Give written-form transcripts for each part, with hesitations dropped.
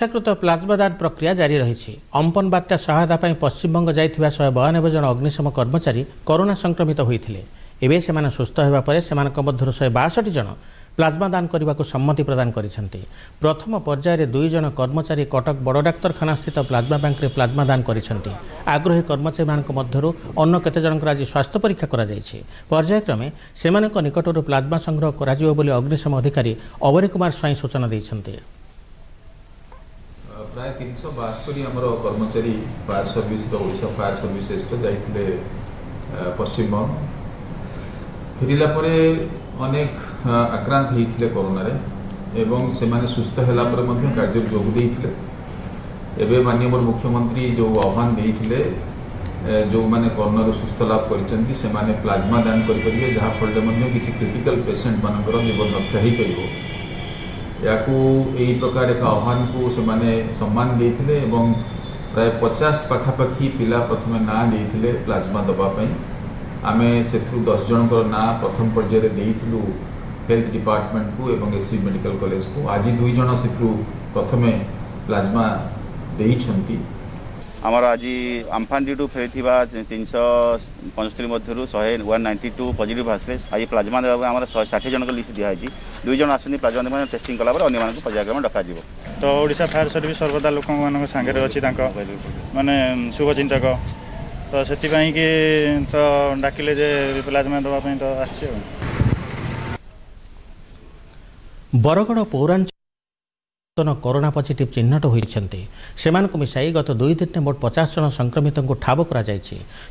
ସ୍ୱେଚ୍ଛାକୃତ ପ୍ଲାଜମା ଦାନ ପ୍ରକ୍ରିୟା ଜାରି ରହିଛି। ଅମ୍ପନ ବାତ୍ୟା ସହାୟତା ପାଇଁ ପଶ୍ଚିମବଙ୍ଗ ଯାଇଥିବା 192 ଜଣ ଅଗ୍ନିଶମ କର୍ମଚାରୀ କରୋନା ସଂକ୍ରମିତ ହୋଇଥିଲେ। ଏବେ ସେମାନେ ସୁସ୍ଥ ହେବା ପରେ ସେମାନଙ୍କ ମଧ୍ୟରୁ 162 ଜଣ ପ୍ଲାଜମା ଦାନ କରିବାକୁ ସମ୍ମତି ପ୍ରଦାନ କରିଛନ୍ତି। ପ୍ରଥମ ପର୍ଯ୍ୟାୟରେ 2 ଜଣ କର୍ମଚାରୀ କଟକ ବଡ଼ ଡାକ୍ତରଖାନାସ୍ଥିତ ପ୍ଲାଜମା ବ୍ୟାଙ୍କରେ ପ୍ଲାଜମା ଦାନ କରିଛନ୍ତି। ଆଗ୍ରହୀ କର୍ମଚାରୀମାନଙ୍କ ମଧ୍ୟରୁ ଅନ୍ୟ କେତେ ଜଣଙ୍କର ଆଜି ସ୍ୱାସ୍ଥ୍ୟ ପରୀକ୍ଷା କରାଯାଇଛି। ପର୍ଯ୍ୟାୟକ୍ରମେ ସେମାନଙ୍କ ନିକଟରୁ ପ୍ଲାଜମା ସଂଗ୍ରହ କରାଯିବ ବୋଲି ଅଗ୍ନିଶମ ଅଧିକାରୀ ଅବନୀ କୁମାର ସ୍ୱାଇଁ ସୂଚନା ଦେଇଛନ୍ତି। प्राय 372 आमर कर्मचारी fire service Odisha fire services जाइए पश्चिमबंग फेरला अनेक आक्रांत होते कोरोना एवं से सुस्थ होला कार्य जोगदे एवं माननीय मुख्यमंत्री जो आह्वान देते जो मैंने कोरोना सुस्थ लाभ कर प्लाज्मा दान करेंगे जहाँफल किसी क्रिटिकल पेसेंट मानकर जीवन रक्षा हो पार या प्रकार एक आह्वान को से सम्मान देते प्राय 50 पाखापाखि पिला प्रथम ना देते प्लाज्मा दवाई आम से 10 जनकर ना प्रथम पर्यायर देलु हेल्थ डिपार्टमेंट को एवं एससी मेडिकल कॉलेज को आज 2 जन से प्रथम प्लाज्मा देइछंती। आमर आज आम्फान ड्यूटी फेरी 375 मध्य 192 पॉजिटिव आसले आज प्लाज्मा देवा आम 160 जन लिस्ट दिखाई 2 जन आसती प्लाज्मा देवा टेस्टिंग कला अन्य पर्यायक्रम डक तो ओडिशा फायर सर्विस सर्वदा लोक सांगे अच्छी माने शुभचिंतक तो से तो डाकिले जे प्लाज्मा देवाई तो आस बरगड़ पौरांचल कोरोना पॉजिटिव चिन्हट होती मिसाई गत 2 दिन मोट 50 जन संक्रमित को ठाब कर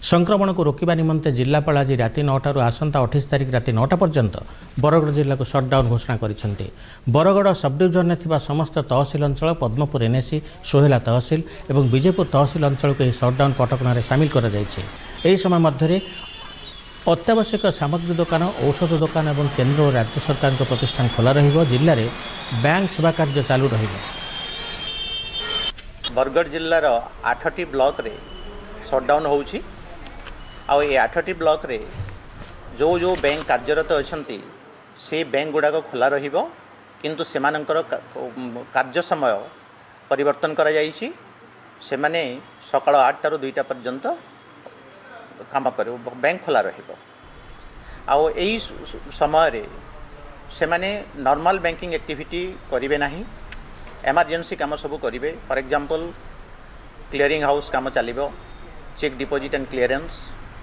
संक्रमण को रोकवा निमंते जिलापाल आज राति 9 टू आसंता 28 तारिख राति 9टा पर्यंत बरगड़ जिला को सटडाउन घोषणा करते। बरगड़ सबडिविजन में समस्त तहसिल अंचल पद्मपुर एनएसी सोहेला तहसिल और विजयपुर तहसिल अंचल को सटडाउन कटकणा सामिल कर समय मध्य अत्यावश्यक सामग्री दुकान औषध दुकान और केंद्र और राज्य सरकार प्रतिष्ठान खोला रहिबो। जिले में बैंक सेवा कार्य चालू रहिबो। बरगढ़ जिलार 8टी ब्लॉक रे सटडाउन होउछि आ 8टी ब्लॉक रे जो जो बैंक कार्यरत अछंती से बैंक गुड़ाक खोला रहिबो किंतु सेमानंकर कार्य समय परिवर्तन करा जाइछि। सेमाने सकाळ 8 टारू 2टा पर्यंत काम कर बैंक खोला रहिबो आउ एई समय रे से माने नॉर्मल बैंकिंग एक्टिविटी करिवे नाही इमरजेंसी काम सब करिवे। फॉर एग्जांपल क्लियरिंग हाउस काम चलिबो चेक डिपॉजिट एंड क्लियरेंस